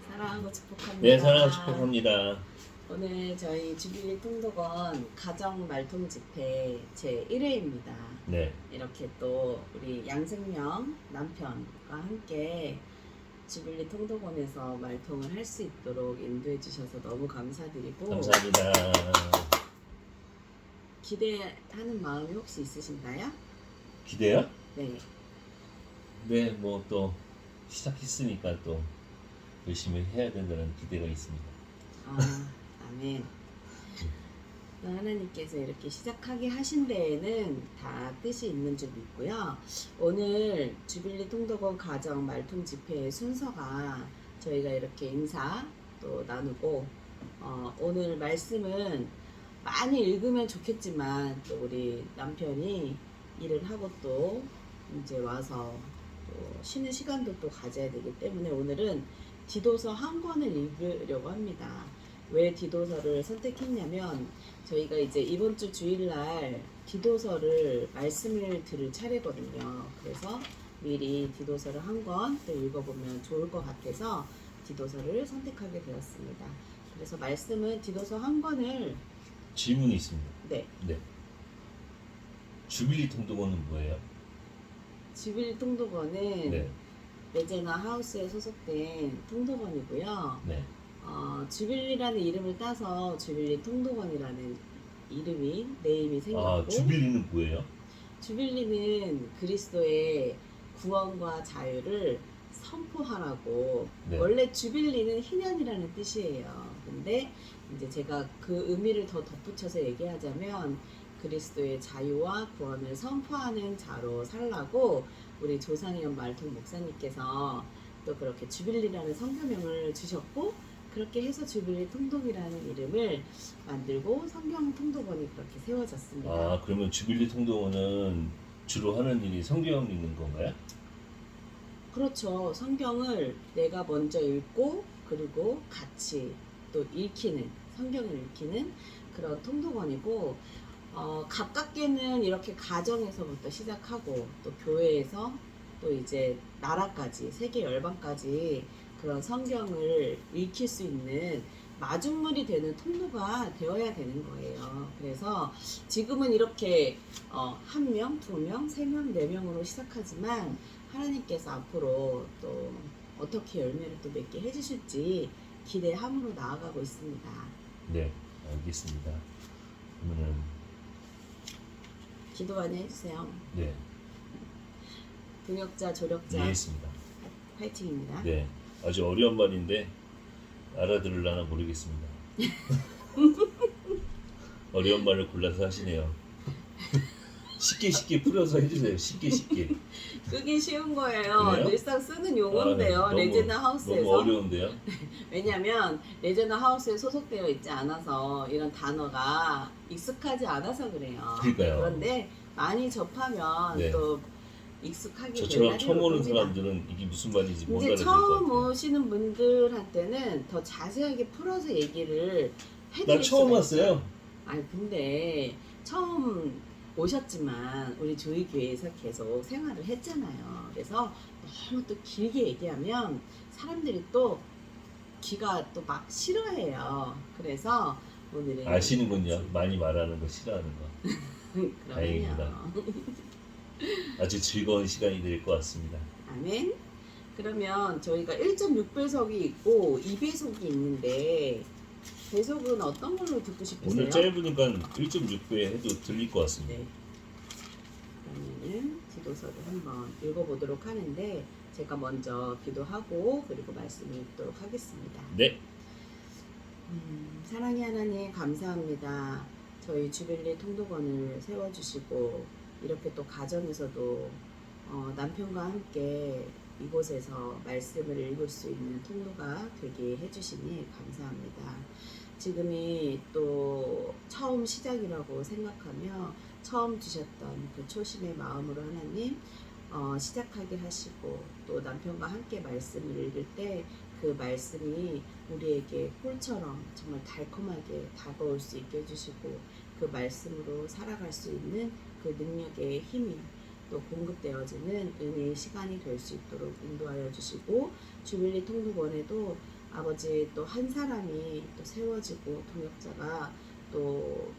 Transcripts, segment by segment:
사랑하고 축복합니다. 네, 사랑하고 축복합니다. 오늘 저희 주빌리 통독원 가정 말통 집회 제 1회입니다. 네, 이렇게 또 우리 양생명 남편과 함께 주빌리 통독원에서 말통을 할 수 있도록 인도해 주셔서 너무 감사드리고 감사합니다. 기대하는 마음이 혹시 있으신가요? 기대요? 네. 네, 뭐 또 시작했으니까 또 열심히 해야 된다는 기대가 있습니다. 아멘. 하나님께서 이렇게 시작하게 하신 데에는 다 뜻이 있는 줄 믿고요. 오늘 주빌리 통독원 가정 말통 집회의 순서가 저희가 이렇게 인사 또 나누고 오늘 말씀은 많이 읽으면 좋겠지만 또 우리 남편이 일을 하고 또 이제 와서 또 쉬는 시간도 또 가져야 되기 때문에 오늘은 디도서 한 권을 읽으려고 합니다. 왜 디도서를 선택했냐면 저희가 이제 이번 주 주일날 디도서를 말씀을 들을 차례거든요. 그래서 미리 디도서를 한 권 또 읽어보면 좋을 것 같아서 디도서를 선택하게 되었습니다. 그래서 말씀은 디도서 한 권을 질문이 있습니다. 네. 주빌리 통독원은 뭐예요? 주빌리 통독원은 네, 레제나 하우스에 소속된 통독원이고요. 네. 주빌리라는 이름을 따서 주빌리 통독원이라는 네임이 생겼고 주빌리는 뭐예요? 주빌리는 그리스도의 구원과 자유를 선포하라고 네. 원래 주빌리는 희년이라는 뜻이에요. 근데 이제 제가 그 의미를 더 덧붙여서 얘기하자면 그리스도의 자유와 구원을 선포하는 자로 살라고 우리 조상현 말통 목사님께서 또 그렇게 주빌리라는 성교명을 주셨고 그렇게 해서 주빌리 통독이라는 이름을 만들고 성경 통독원이 그렇게 세워졌습니다. 그러면 주빌리 통독원은 주로 하는 일이 성경 읽는 건가요? 그렇죠. 성경을 내가 먼저 읽고 그리고 같이 또 성경을 읽히는 그런 통독원이고 가깝게는 이렇게 가정에서부터 시작하고 또 교회에서 또 이제 나라까지 세계 열방까지 그런 성경을 읽힐 수 있는 마중물이 되는 통로가 되어야 되는 거예요. 그래서 지금은 이렇게 한 명, 두 명, 세 명, 네 명으로 시작하지만 하나님께서 앞으로 또 어떻게 열매를 또 맺게 해주실지 기대함으로 나아가고 있습니다. 네, 알겠습니다. 그러면은 기도 많이 해주세요. 네, 동역자, 조력자 이해했습니다. 파이팅입니다. 네, 아주 어려운 말인데 알아들으려나 모르겠습니다. 어려운 말을 골라서 하시네요. 쉽게 풀어서 해주세요. 쉽게. 쓰기 쉬운 거예요. 그래요? 늘상 쓰는 용어인데요. 네. 레제나 하우스에서. 너무 어려운데요? 왜냐면 레제나 하우스에 소속되어 있지 않아서 이런 단어가 익숙하지 않아서 그래요. 그러니까요. 그런데 많이 접하면 네. 또 익숙하게 저처럼 될 처음 오는 겁니다. 사람들은 이게 무슨 말인지 못 이제 알아들 것 처음 같아요. 오시는 분들한테는 더 자세하게 풀어서 얘기를 해드릴 나 처음 수가 왔어요. 있어요. 아니 근데 처음 오셨지만 우리 조이 교회에서 계속 생활을 했잖아요. 그래서 너무 또 길게 얘기하면 사람들이 또 귀가 또 막 싫어해요. 그래서 오늘은 아시는군요. 많이 말하는 거 싫어하는 거. 다행입니다. 그러면요. 아주 즐거운 시간이 될 것 같습니다. 아멘. 그러면 저희가 1.6배속이 있고 2배속이 있는데 배속은 어떤 걸로 듣고 싶으세요? 오늘 짧으니까 1.6배 해도 들릴 것 같습니다. 네. 그러면은 기도서를 한번 읽어보도록 하는데 제가 먼저 기도하고 그리고 말씀을 읽도록 하겠습니다. 네. 사랑의 하나님 감사합니다. 저희 주빌리 통독원을 세워주시고 이렇게 또 가정에서도 남편과 함께 이곳에서 말씀을 읽을 수 있는 통로가 되게 해주시니 감사합니다. 지금이 또 처음 시작이라고 생각하며 처음 주셨던 그 초심의 마음으로 하나님 시작하게 하시고 또 남편과 함께 말씀을 읽을 때 그 말씀이 우리에게 꿀처럼 정말 달콤하게 다가올 수 있게 해주시고 그 말씀으로 살아갈 수 있는 그 능력의 힘이 또 공급되어지는 은혜의 시간이 될 수 있도록 인도하여 주시고 주빌리 통독원에도 아버지 또 한 사람이 또 세워지고 동역자가 또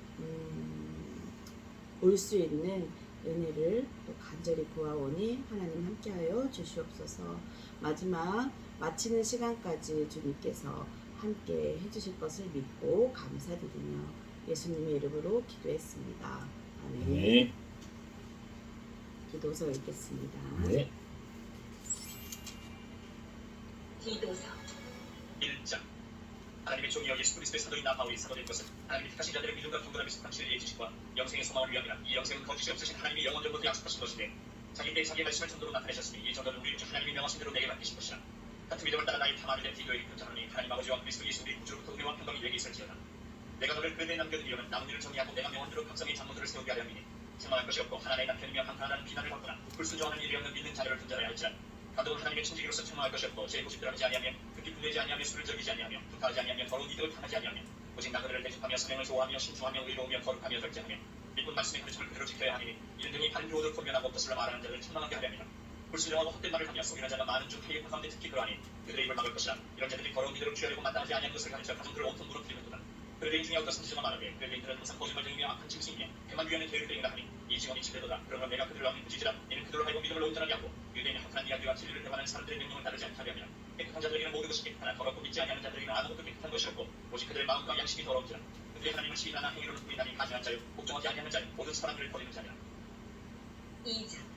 올 수 있는 은혜를 또 간절히 구하오니 하나님 함께하여 주시옵소서. 마지막 마치는 시간까지 주님께서 함께 해주실 것을 믿고 감사드리며 예수님의 이름으로 기도했습니다. 아멘. 네. 기도서 읽겠습니다. 네. 디도서 1장 하나님의 종이여 예수 그리스도의 사도인 바울이 사도된 것은 하나님의 택하신 자들의 믿음과 경건함에 속한 진리의 지식과 영생의 소망을 위함이라. 이 영생은 거짓이 없으신 하나님의 영원전부터 약속하신 것인데 자기 때 자기의 말씀을 전도로 나타내셨으니 이 전도는 우리 주 하나님이 명하신 대로 내게 맡기신 것이라. 같은 믿음을 따라 나의 탐하는 자 디도에게 편지하노니 하나님 아버지와 그리스도 예수 우리 구주로부터 은혜와 평강이 내게 있을지어다. 내가 너를 그 내 남겨두리려면 남은 일을 정리하고 내가 명언대로 각성의 장로들을 세우게 하려 함이니 생망할 것이 없고 하나님의 남편이며 강하나는 비난을 받거나 불순종하는 일이 없는 믿는 자녀를 둔자라야 할지라. 가도 하나님의 천지기로서 책망할 것이 없고 제 고집대로 하지 아니하며 극히 분내지 아니하며 술을 즐기지 아니하며 불타하지 아니하며 더러운 이득을 탐하지 아니하며 오직 나그네를 대접하며 사명을 좋아하며 신중하며 의로우며 거룩하며 절제하며 믿고 말씀의 가르침을 그대로 지켜야 하니 이런 등이 바른 교훈을 권면하고 뜻을 말하는 자를 천망하게 하려 함이라. 불순종하고 헛된 말을 하며 속이는 자가 많은 중 해외 가운데 특히 그러하니 그들의 입을 막을 것이라. 이런 자들이 더러운 이들을 취하려고 마땅하지 아니한 것을 가르쳐 가정들을 온통 무너뜨리는도다. 그들의 중에 어떤 선지자가 말하되 그들은 항상 거짓말쟁이며 악한 짐승이며 해만 위하는 계획들이라 하니 이 증언이 진대도다. 그러나 내가 그들을 왕이 부지지라. 이는 그들로 하여금 믿음을 온전하게 하고 유대인의 허탄 이야기와 진리를 대반하는 사람들의 명령을 따르지 않게 하려 함이라. 깨끗한 자들에게는 모든 것이 깨끗하나 더럽고 믿지 아니하는 자들에게는 아무것도 깨끗한 것이 없고 오직 그들의 마음과 양심이 더러운지라. 그들의 하나님을 시인하나 행위로는 부인하니 가증한 자요 복종하지 아니하는 자요 모든 사람들을 버리는 자니라. 2장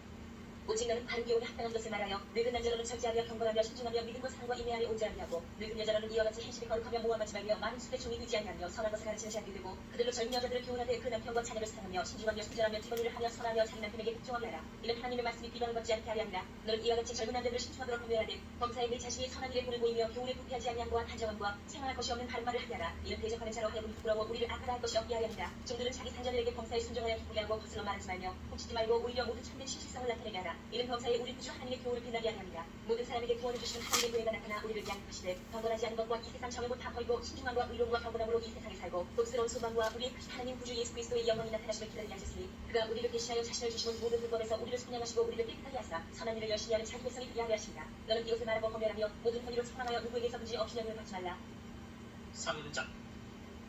오직 너는 바른 교훈에 합당한 것을 말하여 늙은 남자로는 절제하며 경건하며 신중하며 믿음과 사랑과 인내 안에 온전하게 하고 늙은 여자로는 이와 같이 행실에 거룩하며 모함하지 말며 많은 수대 종이 되지 아니하며 선한 것을 가르치는 자들이 되고 그들로 젊은 여자들을 교훈하되 그 남편과 자녀를 사랑하며 신중하며 순전하며 기본일을 하며 선하며 자기 남편에게 복종하게 하라. 이는 하나님의 말씀이 비방을 받지 않게 하려 함이라. 너는 이와 같이 젊은 남자들을 신중하도록 권면하되 범사에 내 자신이 선한 일에 본을 보이며 교훈에 부패하지 아니함과 단정함과 생활할 것이 없는 바른 말을 하리라. 이는 대적하는 자로 하여금 부끄러워 우리를 악하다 할 것이 없게 하려 함이라. 종들은 자기 산자들에게 범사에 순종하여 기쁘게 하고 거슬러 말하지 말며 훔치지 말고 오히려 모든 참된 신실성을 나타내게 하라. 이는 범사에 우리 구주 하나님의 교훈을 빛나게 하려 함이라. 모든 사람에게 구원을 주시는 하나님의 은혜가 나타나 우리를 양육하시되 경건하지 않은 것과 이 세상 정욕을 다 버리고 신중함과 의로움과 경건함으로 이 세상에 살고 복스러운 소망과 우리의 크신 하나님 구주 예수 그리스도의 영광이 나타나심을 기다리게 하셨으니 그가 우리를 대신하여 자신을 주시는 모든 불법에서 우리를 선양하시고 우리를 깨끗하게 하사 선한 일을 열심히 하는 자기 백성이 되게 하려 하십니다. 너는 이것을 말하고 권면하며 모든 권위로 소망하여 누구에게서든지 없이 영향을 받지 말라. 3장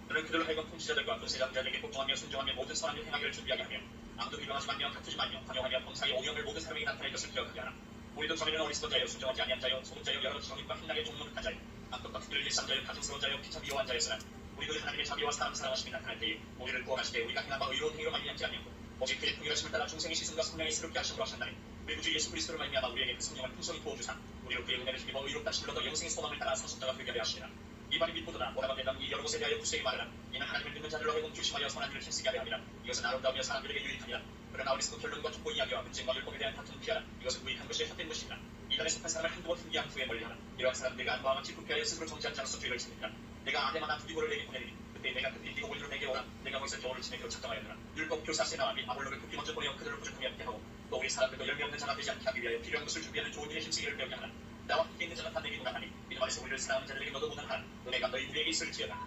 너는 그들을 하여금 통치자들과 군세자들에게 복종하며 순종하며 모든 선한 일 행하기를 준비하게 하며 아무도 비방하지 말며 다투지 말며 관용하며 범사의 오염을 모든 사람에게 나타낼 것을 기억하게 하라. 우리도 전에는 어리석은 자여 순종하지 아니한 자여 소문 자여 여러 정욕과 힘나게 종노릇한 자여 악독과 특별 일상 자여 가증스러운 자여 피차 미워한 자였으나 우리도 하나님의 자비와 사람 사랑하심이 나타날 때에 우리를 구원하시되 우리가 행한 바 의로운 행위로 말미암지 아니하고 오직 그의 풍요하심을 따라 중생의 시선과 성령의 새롭게 하심으로 하셨나니 우리 구주 예수 그리스도를 말미암아 우리에게 그 성령을 풍성히 부어주사 우리로 그의 은혜를 힘입어 의롭다 하심으로 더 영생의 소망을 따라 상속자가 되게 하려 하시니라. 이 말이 믿보도나 뭐라고 내가 이 여러 곳에 대하여 굳세게 말하라. 이는 하나님을 믿는 자들로 하여금 조심하여 선한 일을 힘쓰게 하려 함이라. 이것은 아름다우며 사람들에게 유익하니라. 그러나 어리석은 결론과 족보 이야기와 분쟁과 율법에 대한 다툼 피하라. 이것은 무익한 것이 헛된 것이니라. 이단에 속한 사람을 한두 번 흠기한 후에 멀리하라. 이러한 사람들과 안보와 같이 부패하여 스스로 정지한 자로서 죄를 짓느니라. 내가 아데마나 두디고를 내게 보내리니 그때 내가 그 인디고 올리로 내게 오라. 내가 거기서 겨울을 지내기로 작정하였느라. 율법 교사 세나와 및 아볼로를 급히 먼저 보내어 그들을 부족하게 하게 하고 또 우리 사람들도 열매 없는 자가 되지 않게 하기 위하여 필요한 것을 준비하는 좋은 일에 힘쓰기를 배우게 하라. 나와 함께 있는 자가 다 내게 고나하니 믿음 안에서 우리를 사랑하는 자들에게 너도 고난하라. 은혜가 너희 우리에게 있을지어다.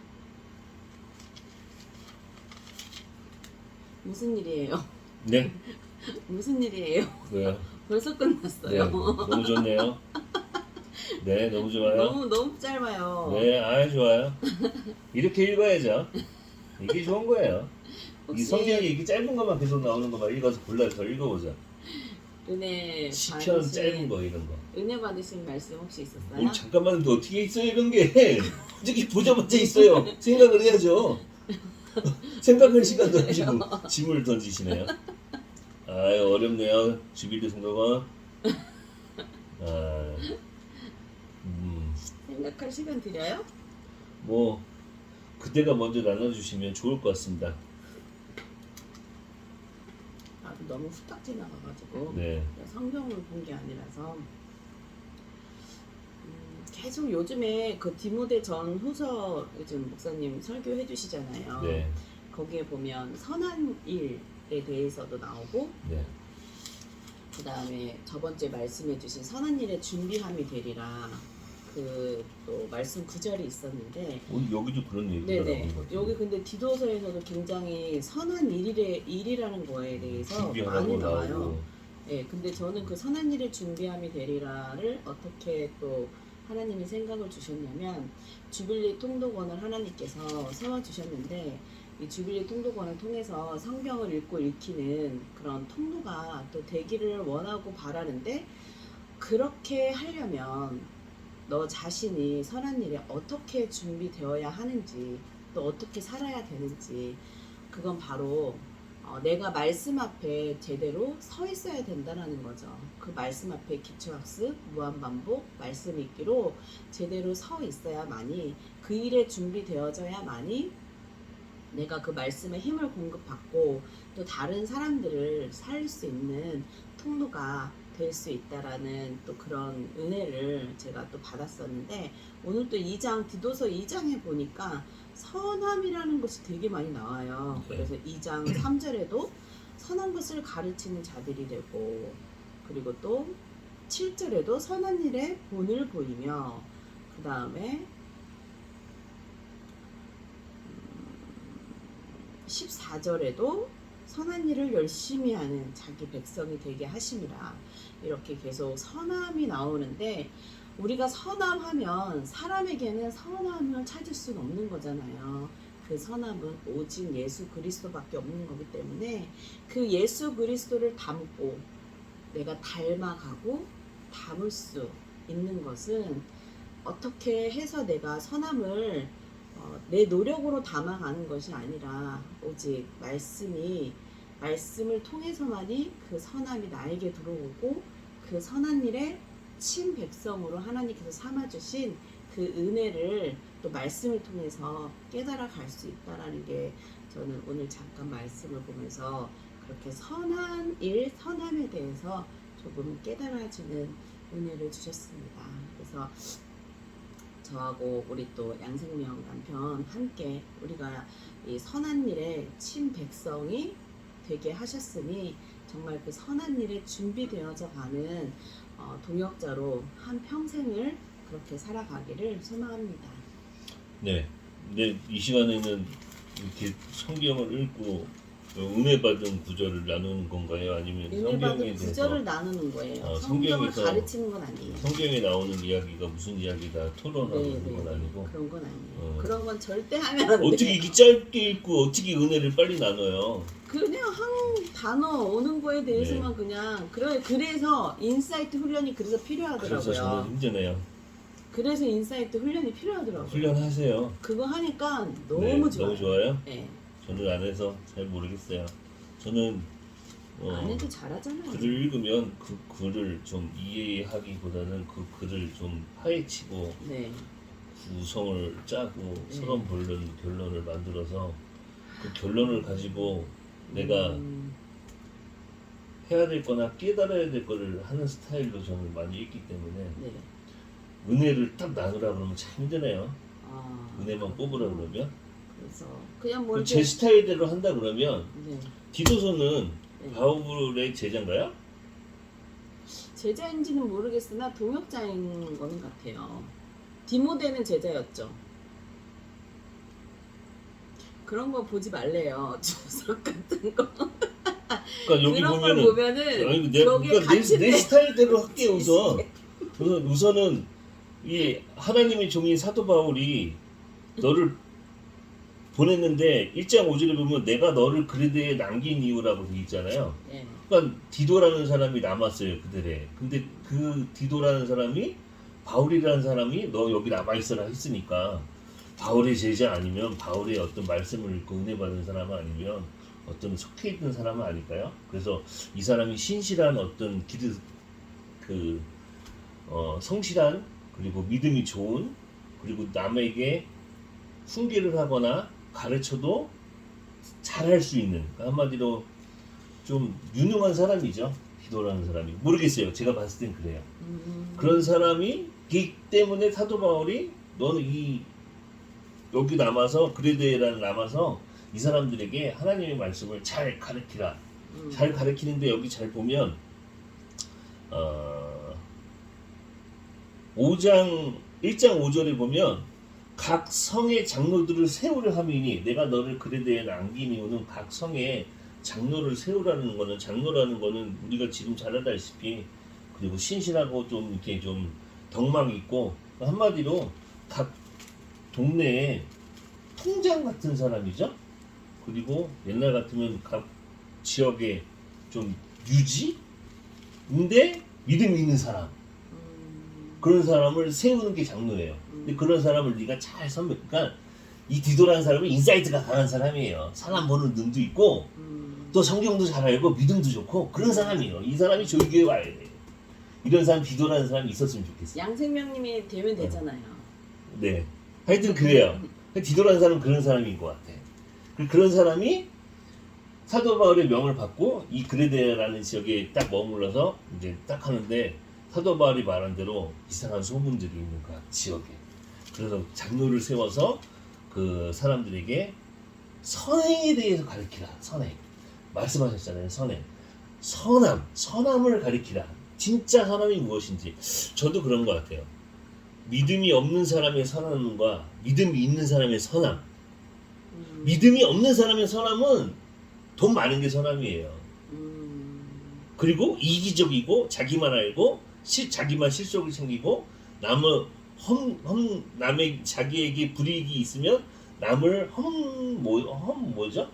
무슨 일이에요? 네. 무슨 일이에요? 왜요? 벌써 네. 끝났어요. 너무 좋네요. 네, 너무 좋아요. 너무 짧아요. 네, 아 좋아요. 이렇게 읽어야죠. 이게 좋은 거예요. 이 혹시 성경이 이게 짧은 것만 계속 나오는 것만 읽어서 골라서 읽어보자. 은혜 시편 받으신 짧은 거 이런 거. 은혜 받으신 말씀 혹시 있었어요? 오늘 잠깐만 더 어떻게 있어요 이런 게. 어떻게 보자마자 있어요. 생각을 해야죠. 생각할 시간도 가지고 짐을 던지시네요. 아유 어렵네요. 주빌리 성도가. 아, 생각할 시간 드려요? 뭐 그때가 먼저 나눠주시면 좋을 것 같습니다. 나도 너무 후딱 지나가가지고 네. 성경을 본 게 아니라서 계속 요즘에 그 디모데 전 후서 요즘 목사님 설교해 주시잖아요. 네. 거기에 보면 선한 일에 대해서도 나오고 네. 그 다음에 저번주에 말씀해 주신 선한 일의 준비함이 되리라 그 또 말씀 구절이 있었는데 오늘 여기도 그런 얘기가 네네 나오는 것 같아요. 여기 근데 디도서에서도 굉장히 선한 일이라는 거에 대해서 많이 준비하라고 나와요. 나오고. 네, 근데 저는 그 선한 일의 준비함이 되리라를 어떻게 또 하나님이 생각을 주셨냐면 주빌리 통독원을 하나님께서 세워주셨는데 이 주빌리 통독원을 통해서 성경을 읽고 읽히는 그런 통로가 또 되기를 원하고 바라는데 그렇게 하려면 너 자신이 선한 일에 어떻게 준비되어야 하는지 또 어떻게 살아야 되는지 그건 바로 내가 말씀 앞에 제대로 서 있어야 된다는 거죠. 그 말씀 앞에 기초학습, 무한반복, 말씀 읽기로 제대로 서 있어야만이 그 일에 준비되어져야만이 내가 그 말씀에 힘을 공급받고 또 다른 사람들을 살릴 수 있는 통로가 될 수 있다라는 또 그런 은혜를 제가 또 받았었는데 오늘 또 2장 디도서 2장에 보니까 선함이라는 것이 되게 많이 나와요. 네. 그래서 2장 3절에도 선한 것을 가르치는 자들이 되고 그리고 또 7절에도 선한 일에 본을 보이며 그 다음에 14절에도 선한 일을 열심히 하는 자기 백성이 되게 하심이라 이렇게 계속 선함이 나오는데 우리가 선함하면 사람에게는 선함을 찾을 수는 없는 거잖아요. 그 선함은 오직 예수 그리스도밖에 없는 거기 때문에 그 예수 그리스도를 담고 내가 닮아가고 담을 수 있는 것은 어떻게 해서 내가 선함을 내 노력으로 담아가는 것이 아니라 오직 말씀을 통해서만이 그 선함이 나에게 들어오고 그 선한 일에 친백성으로 하나님께서 삼아주신 그 은혜를 또 말씀을 통해서 깨달아 갈 수 있다라는 게 저는 오늘 잠깐 말씀을 보면서 그렇게 선한 일, 선함에 대해서 조금 깨달아지는 은혜를 주셨습니다. 그래서 저하고 우리 또 양생명 남편 함께 우리가 이 선한 일에 친백성이 되게 하셨으니 정말 그 선한 일에 준비되어져 가는 동역자로 한 평생을 그렇게 살아가기를 소망합니다. 네. 근데 이 시간에는 이렇게 성경을 읽고 은혜 받은 구절을 나누는 건가요? 아니면 은혜 성경에 받은 대해서 구절을 나누는 거예요. 성경을 성경에서 가르치는 건 아니에요. 성경에 나오는 이야기가 무슨 이야기다 토론하는 건 아니고 그런 건 아니에요. 어. 그런 건 절대 하면 안 어떻게 돼요. 이렇게 짧게 읽고 어떻게 은혜를 빨리 나눠요? 그냥 한 단어 오는 거에 대해서만 그냥 그래서 인사이트 훈련이 그래서 필요하더라고요. 그래서 저는 힘드네요. 그래서 인사이트 훈련이 필요하더라고요. 훈련하세요. 그거 하니까 너무 네, 좋아요. 너무 좋아요? 네. 저는 안 해서 잘 모르겠어요. 저는 안 해도 잘하잖아요. 글을 읽으면 그 글을 좀 이해하기보다는 그 글을 좀 파헤치고 네. 구성을 짜고 네. 서론 본론 결론을 만들어서 그 결론을 가지고 내가 해야 될 거나 깨달아야 될 거를 하는 스타일로 저는 많이 읽기 때문에 네. 은혜를 딱 나누라 그러면 참 힘드네요. 아, 은혜만 뽑으라 그러면 그래서 그냥 뭐 제 스타일대로 한다 그러면 네. 디도서는 네. 바울의 제자인가요? 제자인지는 모르겠으나 동역자인 거는 같아요. 디모데는 제자였죠. 그런 거 보지 말래요. 주석 같은 거. 그러니까 여기 그런 걸 보면은 보면은 아니, 그러니까 내 스타일대로 할게 우선은 이 하나님의 종인 사도 바울이 너를 보냈는데 1장 5절에 보면 내가 너를 그리드에 남긴 이유라고 돼 있잖아요. 네. 그러니까 디도라는 사람이 남았어요 그들에. 근데 그 디도라는 사람이 바울이라는 사람이 너 여기 남아 있어라 했으니까 바울의 제자 아니면 바울의 어떤 말씀을 읽고 은혜 받은 사람 아니면 어떤 속해 있던 사람은 아닐까요? 그래서 이 사람이 신실한 어떤 성실한 그리고 믿음이 좋은 그리고 남에게 훈계를 하거나 가르쳐도 잘할 수 있는 한마디로 좀 유능한 사람이죠. 디도라는 사람이 모르겠어요. 제가 봤을 땐 그래요. 그런 사람이기 때문에 사도 바울이 너는 여기 남아서 그레데라는 남아서 이 사람들에게 하나님의 말씀을 잘 가르치라. 잘 가르치는데 여기 잘 보면 1장 5절에 보면 각 성의 장로들을 세우려 함이니 내가 너를 그레데에 남긴 이유는 각 성의 장로를 세우라는 거는 장로라는 거는 우리가 지금 잘 알다시피 그리고 신실하고 좀 이렇게 좀 덕망 있고 한마디로 각 동네에 통장 같은 사람이죠. 그리고 옛날 같으면 각 지역에 좀 유지인데 믿음이 있는 사람, 그런 사람을 세우는 게 장로예요. 근데 그런 사람을 네가 잘 그러니까 이 디도라는 사람은 인사이트가 강한 사람이에요. 사람 보는 눈도 있고 또 성경도 잘 알고 믿음도 좋고 그런 사람이에요. 이 사람이 저희 교회 와야 돼요. 이런 사람 디도라는 사람이 있었으면 좋겠어요. 양생명님이 되면 되잖아요. 네. 하여튼 그래요. 디도라는 사람은 그런 사람인 것 같아. 그런 사람이 사도 바울의 명을 받고 이 그레데라는 지역에 딱 머물러서 이제 딱 하는데 사도 바울이 말한 대로 이상한 소문들이 있는 거야, 지역에. 그래서 장로를 세워서 그 사람들에게 선행에 대해서 가르치라. 선행. 말씀하셨잖아요. 선행. 선함을 가르치라. 진짜 선함이 무엇인지. 저도 그런 것 같아요. 믿음이 없는 사람의 선함과 믿음이 있는 사람의 선함. 믿음이 없는 사람의 선함은 돈 많은 게 선함이에요. 그리고 이기적이고 자기만 알고 자기만 실속을 챙기고 남의 자기에게 불이익이 있으면 남을 뭐죠?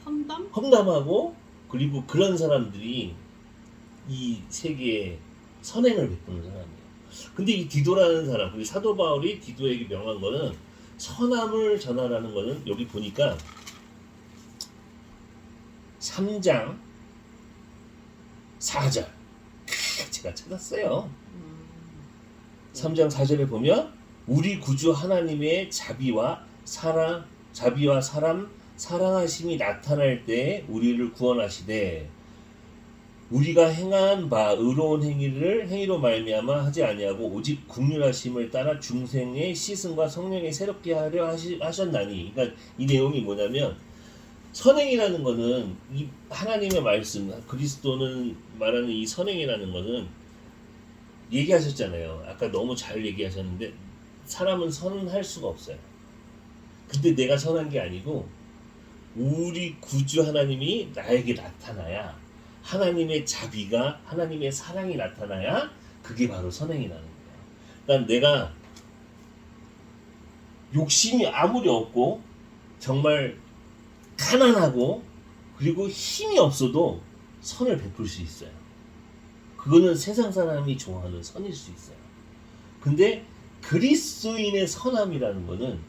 험담하고 그리고 그런 사람들이 이 세계에 선행을 베푸는 사람이에요. 근데 이 디도라는 사람, 우리 사도 바울이 디도에게 명한 거는 선함을 전하라는 거는 여기 보니까 3장 4절 제가 찾았어요. 3장 4절에 보면 우리 구주 하나님의 자비와 사랑하심이 나타날 때 우리를 구원하시되 우리가 행한 바 의로운 행위로 말미암아 하지 아니하고 오직 긍휼하심을 따라 중생의 시승과 성령의 새롭게 하려 하셨나니. 그러니까 이 내용이 뭐냐면 선행이라는 거는 이 하나님의 말씀, 그리스도는 말하는 이 선행이라는 거는 얘기하셨잖아요. 아까 너무 잘 얘기하셨는데 사람은 선할 수가 없어요. 근데 내가 선한 게 아니고 우리 구주 하나님이 나에게 나타나야, 하나님의 자비가, 하나님의 사랑이 나타나야 그게 바로 선행이라는 거예요. 그러니까 내가 욕심이 아무리 없고 정말 가난하고 그리고 힘이 없어도 선을 베풀 수 있어요. 그거는 세상 사람이 좋아하는 선일 수 있어요. 근데 그리스도인의 선함이라는 거는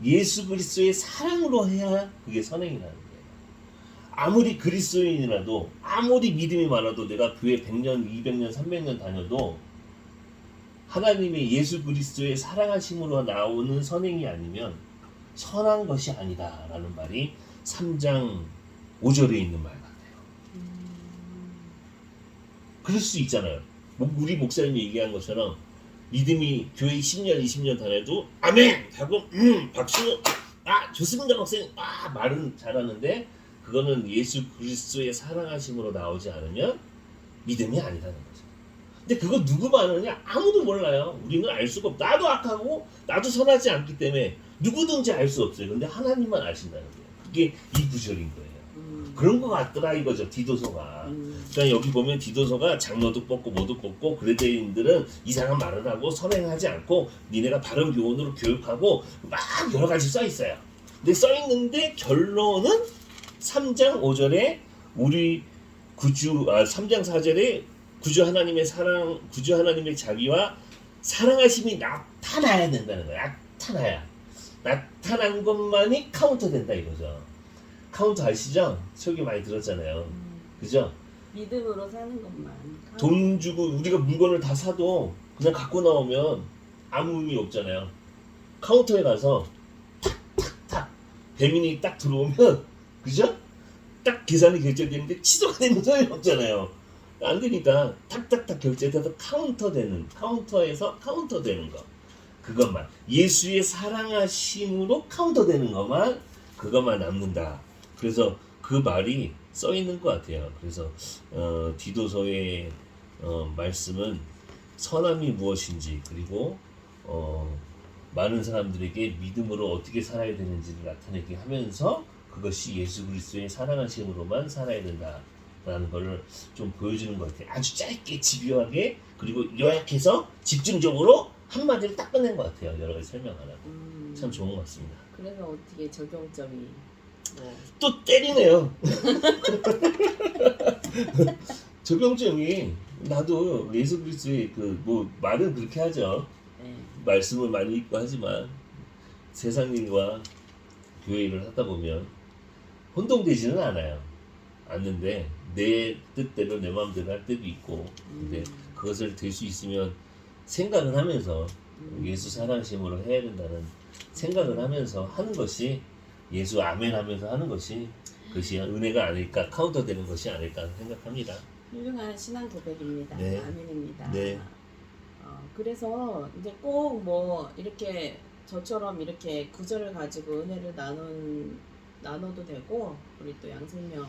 예수 그리스도의 사랑으로 해야 그게 선행이라는 거예요. 아무리 그리스도인이라도, 아무리 믿음이 많아도, 내가 교회 100년, 200년, 300년 다녀도 하나님의 예수 그리스도의 사랑하심으로 나오는 선행이 아니면 선한 것이 아니다 라는 말이 3장 5절에 있는 말 같아요. 그럴 수 있잖아요. 우리 목사님이 얘기한 것처럼 믿음이 교회 10년, 20년 다녀도 아멘! 하고 박수! 좋습니다 목사님! 말은 잘하는데 그거는 예수 그리스도의 사랑하심으로 나오지 않으면 믿음이 아니라는 거죠. 근데 그거 누구만 아느냐? 아무도 몰라요. 우리는 알 수가 없고, 나도 악하고 나도 선하지 않기 때문에 누구든지 알 수 없어요. 근데 하나님만 아신다는 거예요. 그게 이 구절인 거예요. 그런 거 같더라 이거죠, 디도서가. 그러니까 여기 보면 디도서가 장로도 뽑고 뭐도 뽑고 그레데인들은 이상한 말을 하고 선행하지 않고 니네가 바른 교훈으로 교육하고 막 여러 가지 써 있어요. 근데 써 있는데 결론은 3장 5절에 우리 3장 4절에 구주 하나님의 사랑, 구주 하나님의 자비와 사랑하심이 나타나야 된다는 거야. 나타난 것만이 카운터 된다 이거죠. 카운터 아시죠? 설교 많이 들었잖아요. 그죠? 믿음으로 사는 것만. 돈 주고 우리가 물건을 다 사도 그냥 갖고 나오면 아무 의미 없잖아요. 카운터에 가서 탁탁탁 배민이 딱 들어오면, 그죠? 딱 계산이 결제되는데 취소가 되는 소용이 없잖아요. 안 되니까 탁탁탁 결제돼서 카운터에서 카운터 되는 거, 그것만, 예수의 사랑하심으로 카운터 되는 것만, 그것만 남는다. 그래서 그 말이 써 있는 것 같아요. 그래서 디도서의 말씀은 선함이 무엇인지, 그리고 많은 사람들에게 믿음으로 어떻게 살아야 되는지를 나타내게 하면서 그것이 예수 그리스도의 사랑하심으로만 살아야 된다. 라는 거를 좀 보여주는 것 같아요. 아주 짧게 집요하게 그리고 요약해서 집중적으로 한마디로 딱 끝낸 것 같아요. 여러 가지 설명하라고. 참 좋은 것 같습니다. 그래서 어떻게 적용점이 뭐 또 때리네요. 적용점이 나도 예수 그리스도의 그 뭐 말은 그렇게 하죠. 네. 말씀을 많이 읽고 하지만 세상 일과 교회 일을 하다 보면 혼동되지는 않는데 내 뜻대로 내 마음대로 할 때도 있고 근데 그것을 될 수 있으면 생각을 하면서 예수 사랑심으로 해야 된다는 생각을 하면서 하는 것이 예수 아멘 하면서 하는 것이 그것이 은혜가 아닐까 카운터 되는 것이 아닐까 생각합니다. 훌륭한 신앙 고백입니다. 네. 아멘입니다. 네. 그래서 이제 꼭 뭐 이렇게 저처럼 이렇게 구절을 가지고 은혜를 나눠도 되고 우리 또 양생명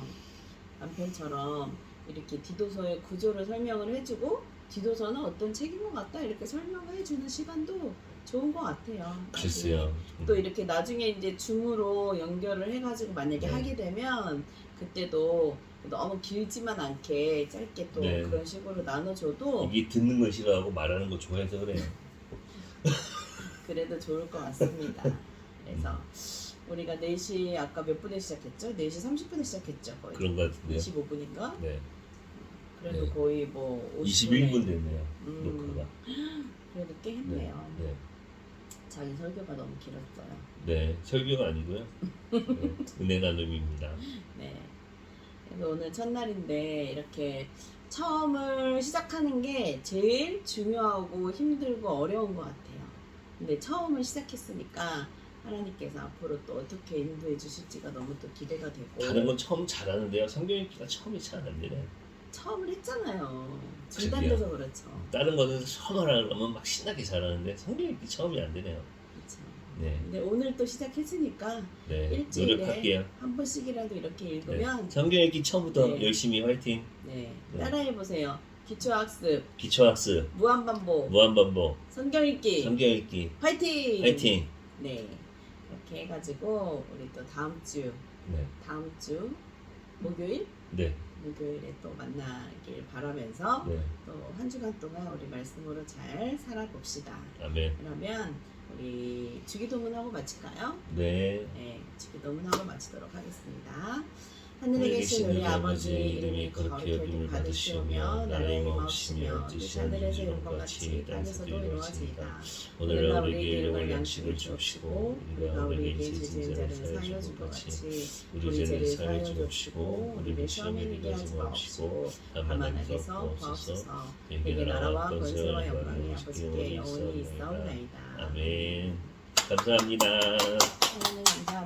남편처럼 이렇게 디도서의 구조를 설명을 해주고 디도서는 어떤 책인 것 같다 이렇게 설명을 해주는 시간도 좋은 것 같아요. 글쎄요. 또 이렇게 나중에 이제 줌으로 연결을 해가지고 만약에 네. 하게 되면 그때도 너무 길지만 않게 짧게 또 네. 그런 식으로 나눠줘도 이게 듣는 걸 싫어하고 말하는 거 좋아해서 그래요. 그래도 좋을 것 같습니다. 그래서 우리가 4시 아까 몇 분에 시작했죠? 4시 30분에 시작했죠? 거의 그런 것 같은데요. 25분인가? 네. 그래도 네. 거의 뭐 21분 됐네요. 음. 녹화가. 그래도 꽤 했네요. 네. 자기 설교가 너무 길었어요. 네. 설교가 아니고요. 네. 은혜 나눔입니다. 네. 그래서 오늘 첫날인데 이렇게 처음을 시작하는 게 제일 중요하고 힘들고 어려운 것 같아요. 근데 처음을 시작했으니까 하나님께서 앞으로 또 어떻게 인도해 주실지가 너무 또 기대가 되고 다른 건 처음 잘하는데요. 성경 읽기가 처음이 잘 안 되네. 처음을 했잖아요. 그러게요. 중단돼서 그렇죠. 다른 거는 처음 하라 그러면 막 신나게 잘하는데 성경 읽기 처음이 안 되네요. 그렇죠. 네. 근데 오늘 또 시작했으니까 네. 일주일에 노력할게요. 한 번씩이라도 이렇게 네. 읽으면 성경 읽기 처음부터 네. 열심히 화이팅. 네. 네. 따라해 보세요. 기초학습, 기초학습, 무한반복, 무한반복, 성경 읽기, 성경 읽기, 화이팅! 화이팅. 네. 이렇게 해가지고 우리 또 다음 주 목요일에 네. 또 만나길 바라면서 네. 또 한 주간 동안 우리 말씀으로 잘 살아봅시다. 아멘. 그러면 우리 주기도문하고 마칠까요? 네. 네, 주기도문하고 마치도록 하겠습니다. 하늘에 계신 우리 아버지 이름이 거룩히 여김을 받으시오며 나라의 마옵시며 뜻이 하늘에서 이룬 것 같이 땅에서도 이루어지이다. 오늘날 우리에게 일용할 양식을 주옵시고 우리가 우리에게 죄진 자를 사하여 줄 것 같이 우리 죄를 사하여 주옵시고 우리를 시험에 들게 하지 마옵시고 다만 악에서 구하옵소서. 내게 나라와 권세와 영광이 아버지께 영원히 있사옵나이다. 네, 아멘. 감사합니다. 하나님 감사합니다.